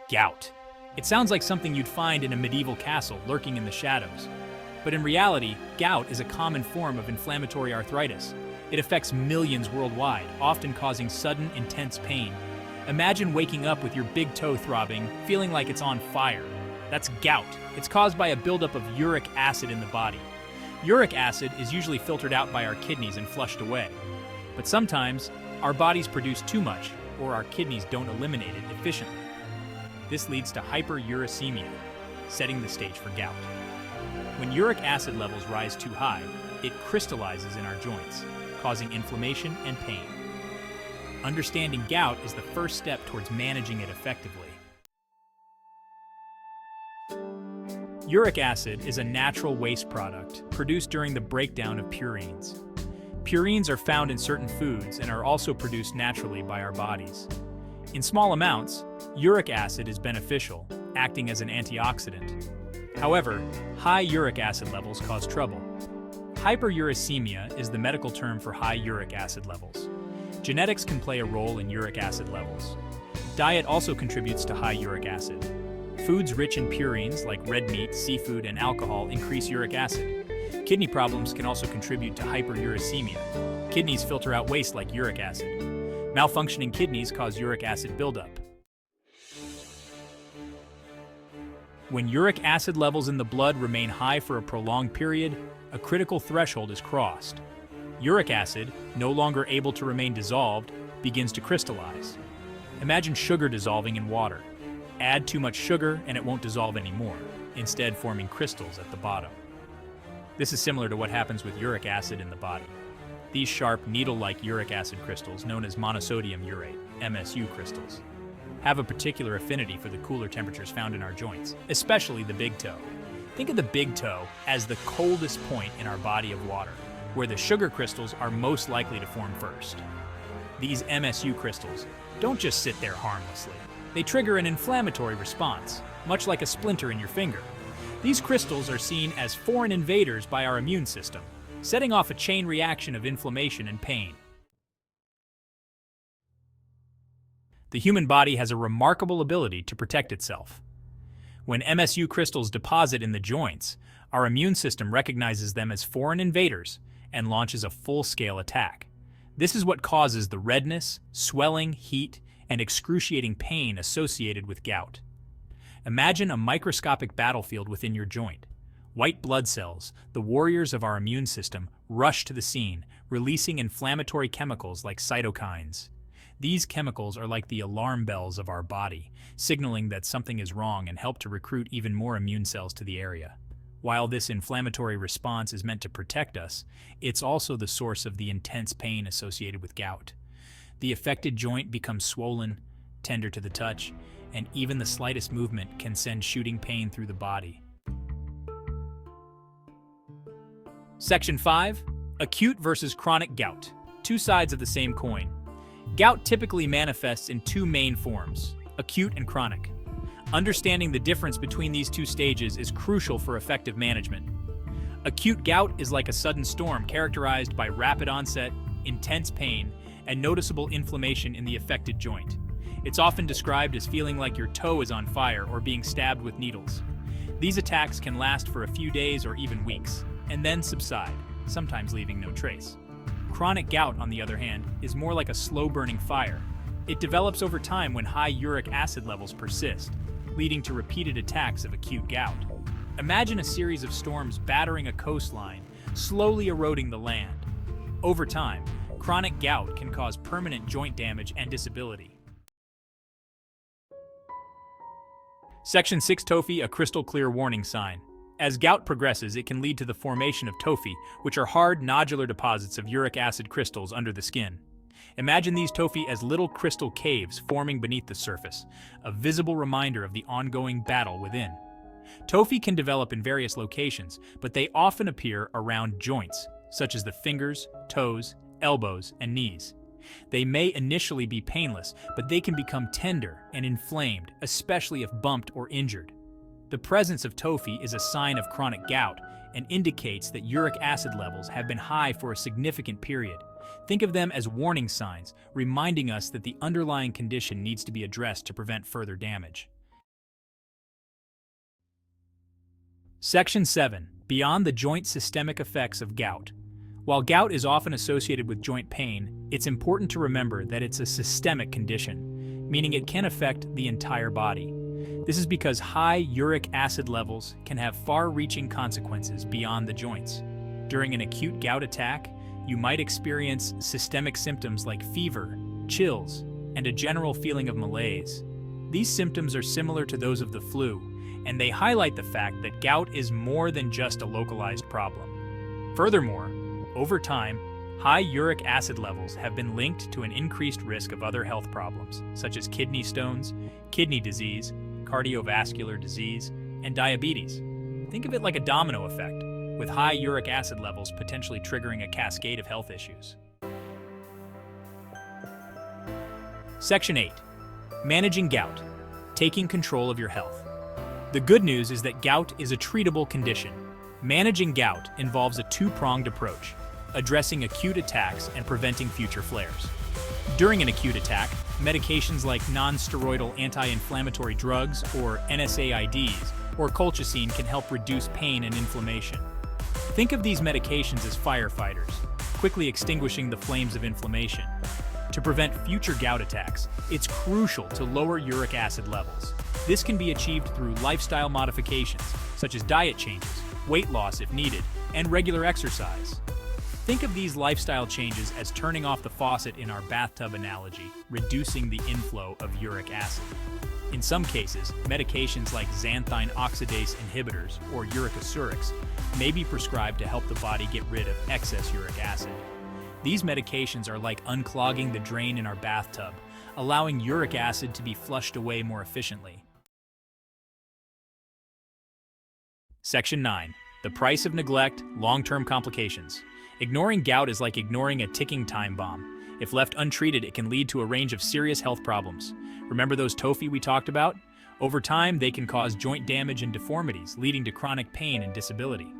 Gout. It sounds like something you'd find in a medieval castle lurking in the shadows. But in reality, gout is a common form of inflammatory arthritis. It affects millions worldwide, often causing sudden, intense pain. Imagine waking up with your big toe throbbing, feeling like it's on fire. That's gout. It's caused by a buildup of uric acid in the body. Uric acid is usually filtered out by our kidneys and flushed away. But sometimes, our bodies produce too much, or our kidneys don't eliminate it efficiently. This leads to hyperuricemia, setting the stage for gout. When uric acid levels rise too high, it crystallizes in our joints, causing inflammation and pain. Understanding gout is the first step towards managing it effectively. Uric acid is a natural waste product produced during the breakdown of purines. Purines are found in certain foods and are also produced naturally by our bodies. In small amounts, uric acid is beneficial, acting as an antioxidant. However, high uric acid levels cause trouble. Hyperuricemia is the medical term for high uric acid levels. Genetics can play a role in uric acid levels. Diet also contributes to high uric acid. Foods rich in purines like red meat, seafood, and alcohol increase uric acid. Kidney problems can also contribute to hyperuricemia. Kidneys filter out waste like uric acid. Malfunctioning kidneys cause uric acid buildup. When uric acid levels in the blood remain high for a prolonged period, a critical threshold is crossed. Uric acid, no longer able to remain dissolved, begins to crystallize. Imagine sugar dissolving in water. Add too much sugar and it won't dissolve anymore, instead forming crystals at the bottom. This is similar to what happens with uric acid in the body. These sharp, needle-like uric acid crystals, known as monosodium urate, MSU crystals, have a particular affinity for the cooler temperatures found in our joints, especially the big toe. Think of the big toe as the coldest point in our body of water, where the sugar crystals are most likely to form first. These MSU crystals don't just sit there harmlessly. They trigger an inflammatory response, much like a splinter in your finger. These crystals are seen as foreign invaders by our immune system, setting off a chain reaction of inflammation and pain. The human body has a remarkable ability to protect itself. When MSU crystals deposit in the joints, our immune system recognizes them as foreign invaders and launches a full-scale attack. This is what causes the redness, swelling, heat, and excruciating pain associated with gout. Imagine a microscopic battlefield within your joint. White blood cells, the warriors of our immune system, rush to the scene, releasing inflammatory chemicals like cytokines. These chemicals are like the alarm bells of our body, signaling that something is wrong and help to recruit even more immune cells to the area. While this inflammatory response is meant to protect us, it's also the source of the intense pain associated with gout. The affected joint becomes swollen, tender to the touch, and even the slightest movement can send shooting pain through the body. Section 5. Acute versus chronic gout. Two sides of the same coin. Gout typically manifests in two main forms, acute and chronic. Understanding the difference between these two stages is crucial for effective management. Acute gout is like a sudden storm characterized by rapid onset, intense pain, and noticeable inflammation in the affected joint. It's often described as feeling like your toe is on fire or being stabbed with needles. These attacks can last for a few days or even weeks, and then subside, sometimes leaving no trace. Chronic gout, on the other hand, is more like a slow-burning fire. It develops over time when high uric acid levels persist, leading to repeated attacks of acute gout. Imagine a series of storms battering a coastline, slowly eroding the land. Over time, chronic gout can cause permanent joint damage and disability. Section 6. Tophi, a crystal clear warning sign. As gout progresses, it can lead to the formation of tophi, which are hard, nodular deposits of uric acid crystals under the skin. Imagine these tophi as little crystal caves forming beneath the surface, a visible reminder of the ongoing battle within. Tophi can develop in various locations, but they often appear around joints, such as the fingers, toes, elbows, and knees. They may initially be painless, but they can become tender and inflamed, especially if bumped or injured. The presence of tophi is a sign of chronic gout and indicates that uric acid levels have been high for a significant period. Think of them as warning signs, reminding us that the underlying condition needs to be addressed to prevent further damage. Section 7. Beyond the joint systemic effects of gout. While gout is often associated with joint pain, it's important to remember that it's a systemic condition, meaning it can affect the entire body. This is because high uric acid levels can have far-reaching consequences beyond the joints. During an acute gout attack, you might experience systemic symptoms like fever, chills, and a general feeling of malaise. These symptoms are similar to those of the flu, and they highlight the fact that gout is more than just a localized problem. Furthermore, over time, high uric acid levels have been linked to an increased risk of other health problems, such as kidney stones, kidney disease, cardiovascular disease, and diabetes. Think of it like a domino effect, with high uric acid levels potentially triggering a cascade of health issues. Section 8. Managing gout. Taking control of your health. The good news is that gout is a treatable condition. Managing gout involves a two-pronged approach, addressing acute attacks and preventing future flares. During an acute attack, medications like non-steroidal anti-inflammatory drugs, or NSAIDs, or colchicine can help reduce pain and inflammation. Think of these medications as firefighters, quickly extinguishing the flames of inflammation. To prevent future gout attacks, it's crucial to lower uric acid levels. This can be achieved through lifestyle modifications, such as diet changes, weight loss if needed, and regular exercise. Think of these lifestyle changes as turning off the faucet in our bathtub analogy, reducing the inflow of uric acid. In some cases, medications like xanthine oxidase inhibitors, or uricosurics, may be prescribed to help the body get rid of excess uric acid. These medications are like unclogging the drain in our bathtub, allowing uric acid to be flushed away more efficiently. Section 9. The price of neglect, long-term complications. Ignoring gout is like ignoring a ticking time bomb. If left untreated, it can lead to a range of serious health problems. Remember those tophi we talked about? Over time, they can cause joint damage and deformities, leading to chronic pain and disability.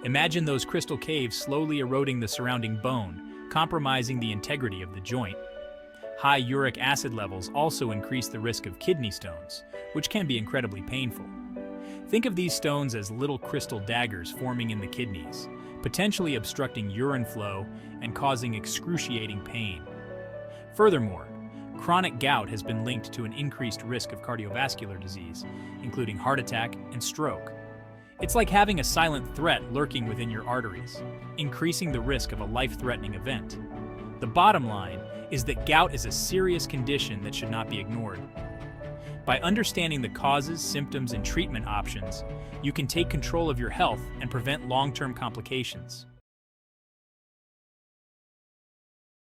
Imagine those crystal caves slowly eroding the surrounding bone, compromising the integrity of the joint. High uric acid levels also increase the risk of kidney stones, which can be incredibly painful. Think of these stones as little crystal daggers forming in the kidneys, potentially obstructing urine flow and causing excruciating pain. Furthermore, chronic gout has been linked to an increased risk of cardiovascular disease, including heart attack and stroke. It's like having a silent threat lurking within your arteries, increasing the risk of a life-threatening event. The bottom line is that gout is a serious condition that should not be ignored. By understanding the causes, symptoms, and treatment options, you can take control of your health and prevent long-term complications.